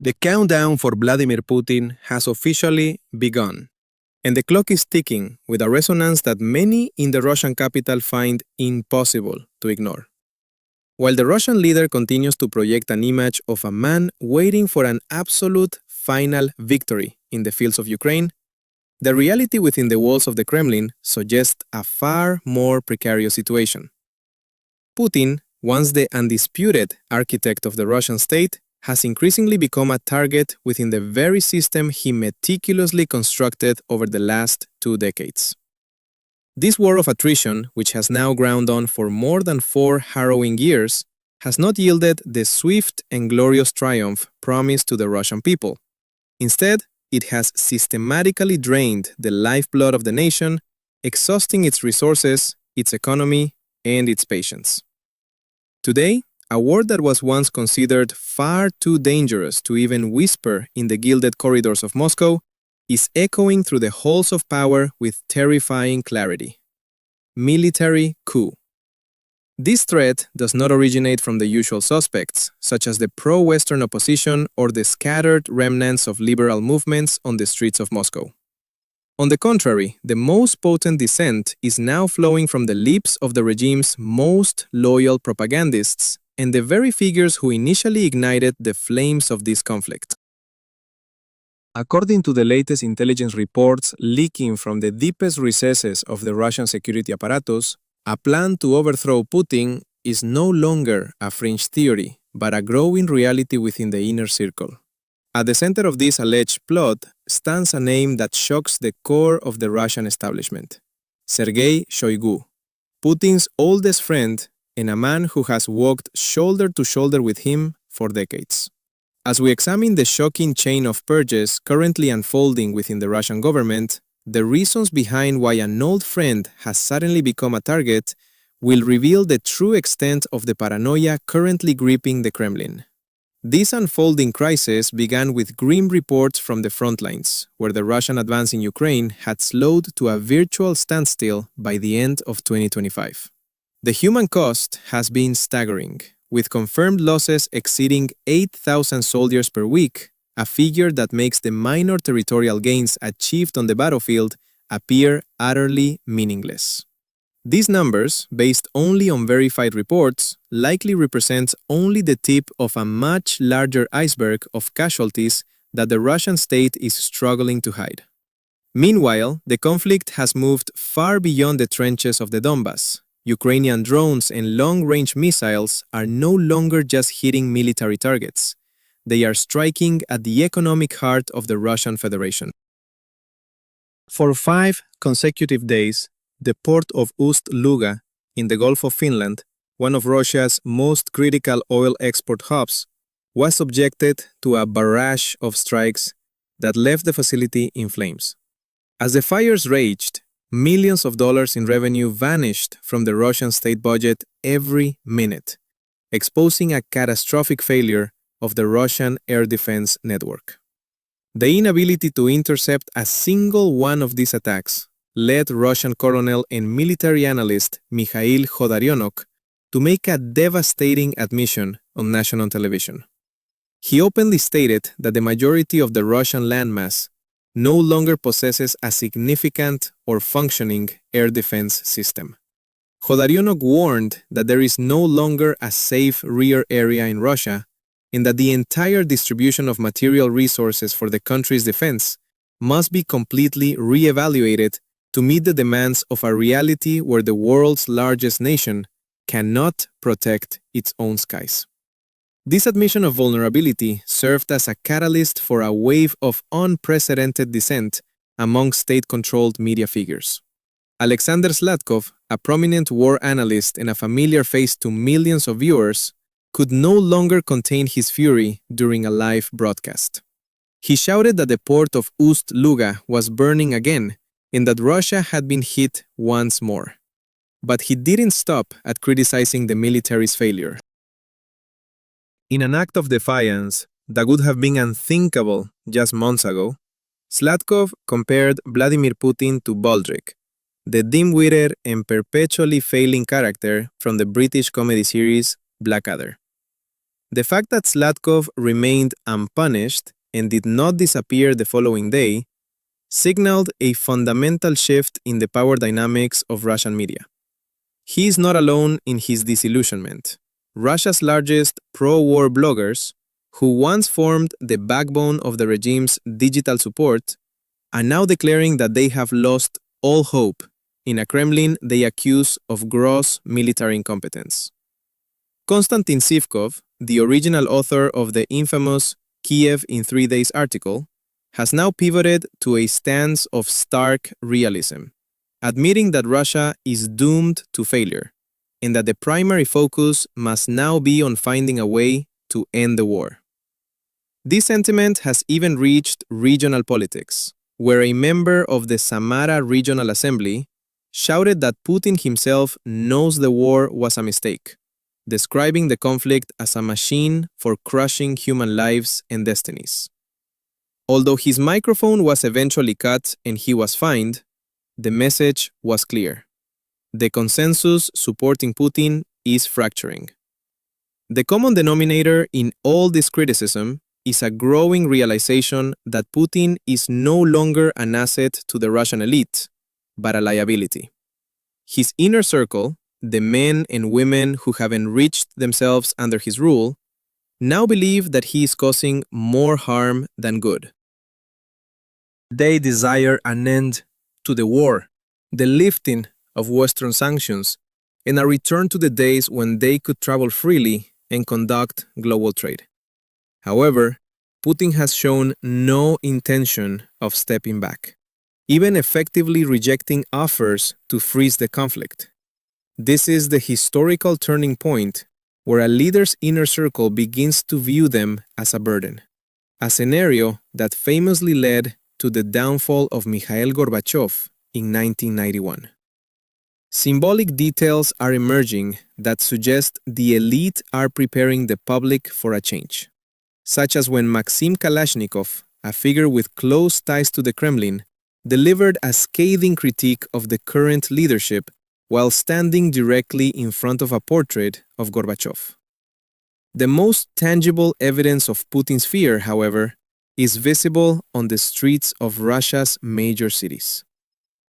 The countdown for Vladimir Putin has officially begun, and the clock is ticking with a resonance that many in the Russian capital find impossible to ignore. While the Russian leader continues to project an image of a man waiting for an absolute final victory in the fields of Ukraine, the reality within the walls of the Kremlin suggests a far more precarious situation. Putin, once the undisputed architect of the Russian state, has increasingly become a target within the very system he meticulously constructed over the last 2 decades. This war of attrition, which has now ground on for more than 4 harrowing years, has not yielded the swift and glorious triumph promised to the Russian people. Instead, it has systematically drained the lifeblood of the nation, exhausting its resources, its economy, and its patience. Today, a war that was once considered far too dangerous to even whisper in the gilded corridors of Moscow is echoing through the halls of power with terrifying clarity. Military coup. This threat does not originate from the usual suspects, such as the pro-Western opposition or the scattered remnants of liberal movements on the streets of Moscow. On the contrary, the most potent dissent is now flowing from the lips of the regime's most loyal propagandists and the very figures who initially ignited the flames of this conflict. According to the latest intelligence reports leaking from the deepest recesses of the Russian security apparatus, a plan to overthrow Putin is no longer a fringe theory, but a growing reality within the inner circle. At the center of this alleged plot stands a name that shocks the core of the Russian establishment: Sergei Shoigu, Putin's oldest friend and a man who has walked shoulder to shoulder with him for decades. As we examine the shocking chain of purges currently unfolding within the Russian government, the reasons behind why an old friend has suddenly become a target will reveal the true extent of the paranoia currently gripping the Kremlin. This unfolding crisis began with grim reports from the front lines, where the Russian advance in Ukraine had slowed to a virtual standstill by the end of 2025. The human cost has been staggering, with confirmed losses exceeding 8,000 soldiers per week, a figure that makes the minor territorial gains achieved on the battlefield appear utterly meaningless. These numbers, based only on verified reports, likely represent only the tip of a much larger iceberg of casualties that the Russian state is struggling to hide. Meanwhile, the conflict has moved far beyond the trenches of the Donbas. Ukrainian drones and long-range missiles are no longer just hitting military targets. They are striking at the economic heart of the Russian Federation. For 5 consecutive days, the port of Ust-Luga in the Gulf of Finland, one of Russia's most critical oil export hubs, was subjected to a barrage of strikes that left the facility in flames. As the fires raged, millions of dollars in revenue vanished from the Russian state budget every minute, exposing a catastrophic failure of the Russian air defense network. The inability to intercept a single one of these attacks led Russian colonel and military analyst Mikhail Khodorkovsky to make a devastating admission on national television. He openly stated that the majority of the Russian landmass no longer possesses a significant or functioning air defense system. Khodorkovsky warned that there is no longer a safe rear area in Russia and that the entire distribution of material resources for the country's defense must be completely re-evaluated to meet the demands of a reality where the world's largest nation cannot protect its own skies. This admission of vulnerability served as a catalyst for a wave of unprecedented dissent among state-controlled media figures. Alexander Zlatkov, a prominent war analyst and a familiar face to millions of viewers, could no longer contain his fury during a live broadcast. He shouted that the port of Ust-Luga was burning again and that Russia had been hit once more. But he didn't stop at criticizing the military's failure. In an act of defiance that would have been unthinkable just months ago, Zlatkov compared Vladimir Putin to Baldric, the dim-witted and perpetually failing character from the British comedy series Blackadder. The fact that Slatkov remained unpunished and did not disappear the following day signaled a fundamental shift in the power dynamics of Russian media. He is not alone in his disillusionment. Russia's largest pro-war bloggers, who once formed the backbone of the regime's digital support, are now declaring that they have lost all hope in a Kremlin they accuse of gross military incompetence. Konstantin Sivkov, the original author of the infamous Kiev in 3 Days article, has now pivoted to a stance of stark realism, admitting that Russia is doomed to failure and that the primary focus must now be on finding a way to end the war. This sentiment has even reached regional politics, where a member of the Samara Regional Assembly shouted that Putin himself knows the war was a mistake, describing the conflict as a machine for crushing human lives and destinies. Although his microphone was eventually cut and he was fined, the message was clear. The consensus supporting Putin is fracturing. The common denominator in all this criticism is a growing realization that Putin is no longer an asset to the Russian elite, but a liability. His inner circle, the men and women who have enriched themselves under his rule, now believe that he is causing more harm than good. They desire an end to the war, the lifting of Western sanctions, and a return to the days when they could travel freely and conduct global trade. However, Putin has shown no intention of stepping back, even effectively rejecting offers to freeze the conflict. This is the historical turning point where a leader's inner circle begins to view them as a burden, a scenario that famously led to the downfall of Mikhail Gorbachev in 1991. Symbolic details are emerging that suggest the elite are preparing the public for a change, such as when Maxim Kalashnikov, a figure with close ties to the Kremlin, delivered a scathing critique of the current leadership while standing directly in front of a portrait of Gorbachev. The most tangible evidence of Putin's fear, however, is visible on the streets of Russia's major cities.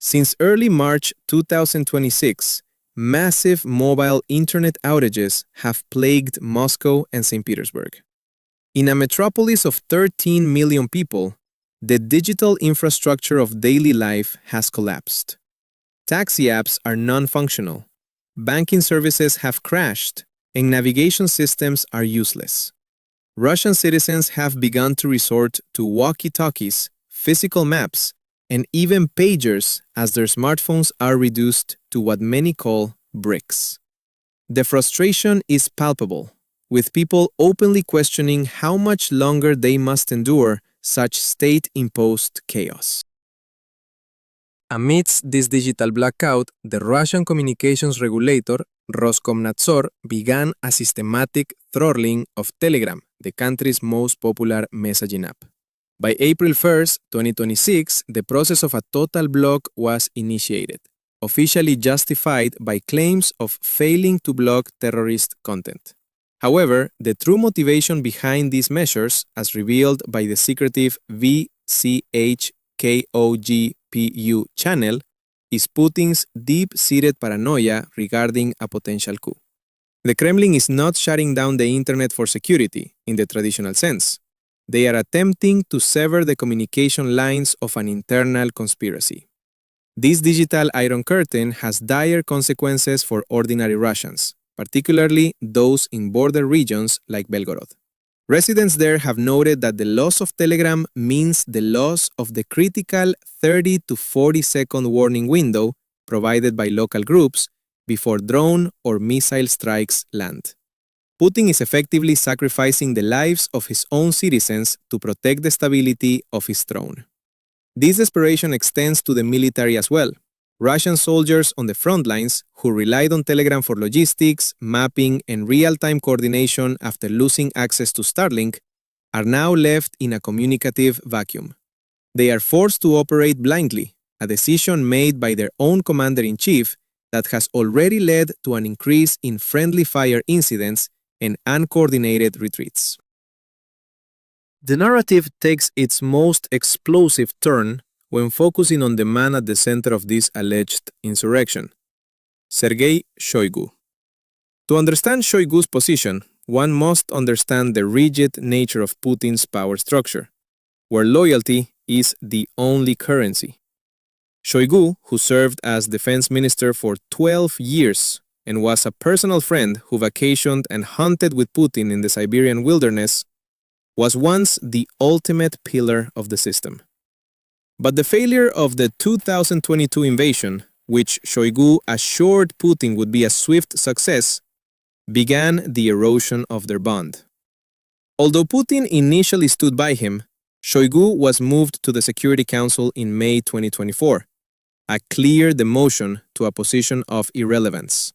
Since early March 2026, massive mobile internet outages have plagued Moscow and St. Petersburg. In a metropolis of 13 million people, the digital infrastructure of daily life has collapsed. Taxi apps are non-functional, banking services have crashed, and navigation systems are useless. Russian citizens have begun to resort to walkie-talkies, physical maps, and even pagers as their smartphones are reduced to what many call bricks. The frustration is palpable, with people openly questioning how much longer they must endure such state-imposed chaos. Amidst this digital blackout, the Russian communications regulator, Roskomnadzor, began a systematic throttling of Telegram, the country's most popular messaging app. By April 1, 2026, the process of a total block was initiated, officially justified by claims of failing to block terrorist content. However, the true motivation behind these measures, as revealed by the secretive VCHKOGPU channel, is Putin's deep-seated paranoia regarding a potential coup. The Kremlin is not shutting down the internet for security, in the traditional sense. They are attempting to sever the communication lines of an internal conspiracy. This digital Iron Curtain has dire consequences for ordinary Russians, particularly those in border regions like Belgorod. Residents there have noted that the loss of Telegram means the loss of the critical 30 to 40-second warning window provided by local groups before drone or missile strikes land. Putin is effectively sacrificing the lives of his own citizens to protect the stability of his throne. This desperation extends to the military as well. Russian soldiers on the front lines, who relied on Telegram for logistics, mapping, and real-time coordination after losing access to Starlink, are now left in a communicative vacuum. They are forced to operate blindly, a decision made by their own commander-in-chief that has already led to an increase in friendly fire incidents and uncoordinated retreats. The narrative takes its most explosive turn when focusing on the man at the center of this alleged insurrection, Sergei Shoigu. To understand Shoigu's position, one must understand the rigid nature of Putin's power structure, where loyalty is the only currency. Shoigu, who served as defense minister for 12 years and was a personal friend who vacationed and hunted with Putin in the Siberian wilderness, was once the ultimate pillar of the system. But the failure of the 2022 invasion, which Shoigu assured Putin would be a swift success, began the erosion of their bond. Although Putin initially stood by him, Shoigu was moved to the Security Council in May 2024, a clear demotion to a position of irrelevance.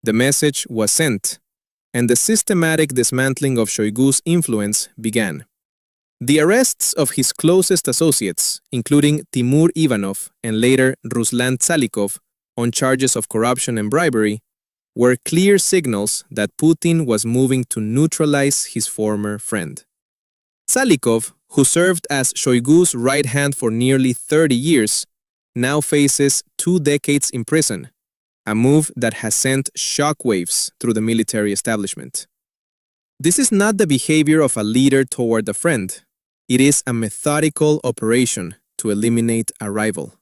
The message was sent, and the systematic dismantling of Shoigu's influence began. The arrests of his closest associates, including Timur Ivanov and later Ruslan Tsalikov, on charges of corruption and bribery, were clear signals that Putin was moving to neutralize his former friend. Tsalikov, who served as Shoigu's right hand for nearly 30 years, now faces 2 decades in prison, a move that has sent shockwaves through the military establishment. This is not the behavior of a leader toward a friend. It is a methodical operation to eliminate a rival.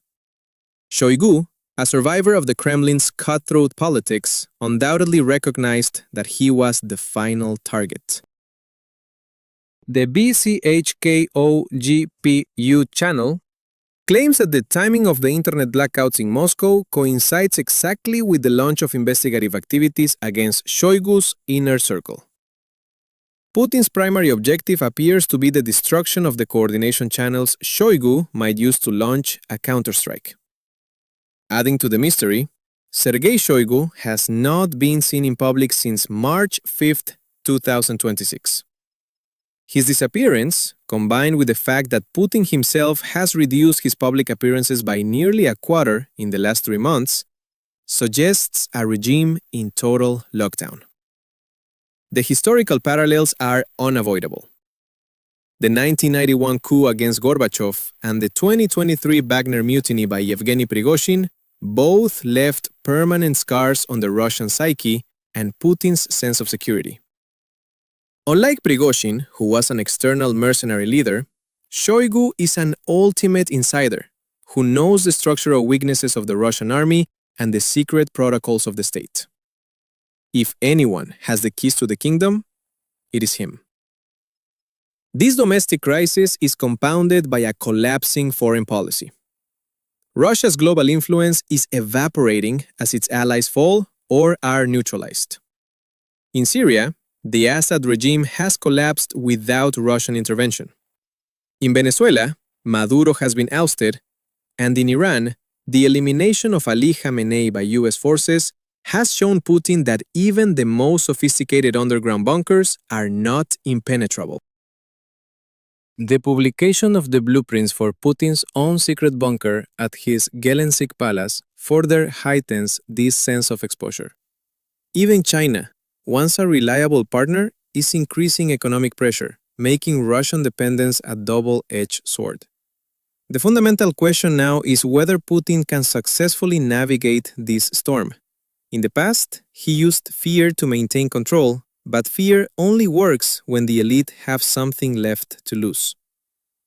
Shoigu, a survivor of the Kremlin's cutthroat politics, undoubtedly recognized that he was the final target. The BCHKOGPU channel claims that the timing of the internet blackouts in Moscow coincides exactly with the launch of investigative activities against Shoigu's inner circle. Putin's primary objective appears to be the destruction of the coordination channels Shoigu might use to launch a counterstrike. Adding to the mystery, Sergei Shoigu has not been seen in public since March 5, 2026. His disappearance, combined with the fact that Putin himself has reduced his public appearances by nearly a quarter in the last 3 months, suggests a regime in total lockdown. The historical parallels are unavoidable. The 1991 coup against Gorbachev and the 2023 Wagner mutiny by Yevgeny Prigozhin both left permanent scars on the Russian psyche and Putin's sense of security. Unlike Prigozhin, who was an external mercenary leader, Shoigu is an ultimate insider who knows the structural weaknesses of the Russian army and the secret protocols of the state. If anyone has the keys to the kingdom, it is him. This domestic crisis is compounded by a collapsing foreign policy. Russia's global influence is evaporating as its allies fall or are neutralized. In Syria, the Assad regime has collapsed without Russian intervention. In Venezuela, Maduro has been ousted, and in Iran, the elimination of Ali Khamenei by US forces has shown Putin that even the most sophisticated underground bunkers are not impenetrable. The publication of the blueprints for Putin's own secret bunker at his Gelensik palace further heightens this sense of exposure. Even China, once a reliable partner, is increasing economic pressure, making Russian dependence a double-edged sword. The fundamental question now is whether Putin can successfully navigate this storm. In the past, he used fear to maintain control, but fear only works when the elite have something left to lose.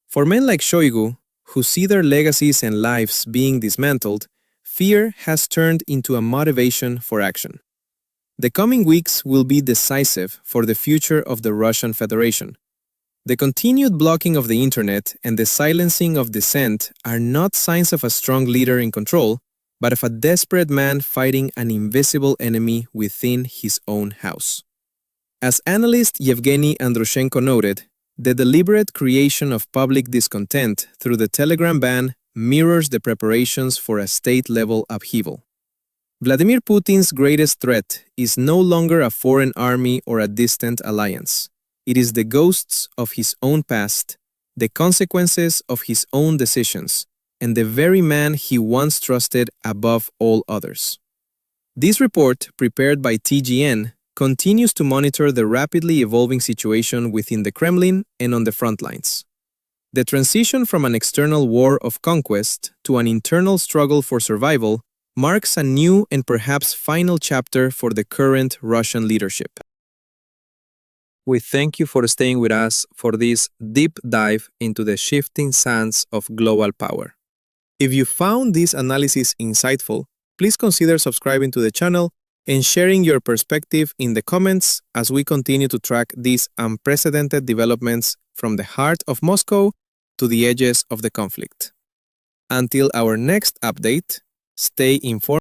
For men like Shoigu, who see their legacies and lives being dismantled, fear has turned into a motivation for action. The coming weeks will be decisive for the future of the Russian Federation. The continued blocking of the internet and the silencing of dissent are not signs of a strong leader in control, but of a desperate man fighting an invisible enemy within his own house. As analyst Yevgeny Andrushenko noted, the deliberate creation of public discontent through the Telegram ban mirrors the preparations for a state-level upheaval. Vladimir Putin's greatest threat is no longer a foreign army or a distant alliance. It is the ghosts of his own past, the consequences of his own decisions, and the very man he once trusted above all others. This report, prepared by TGN, continues to monitor the rapidly evolving situation within the Kremlin and on the front lines. The transition from an external war of conquest to an internal struggle for survival marks a new and perhaps final chapter for the current Russian leadership. We thank you for staying with us for this deep dive into the shifting sands of global power. If you found this analysis insightful, please consider subscribing to the channel and sharing your perspective in the comments as we continue to track these unprecedented developments from the heart of Moscow to the edges of the conflict. Until our next update, stay informed.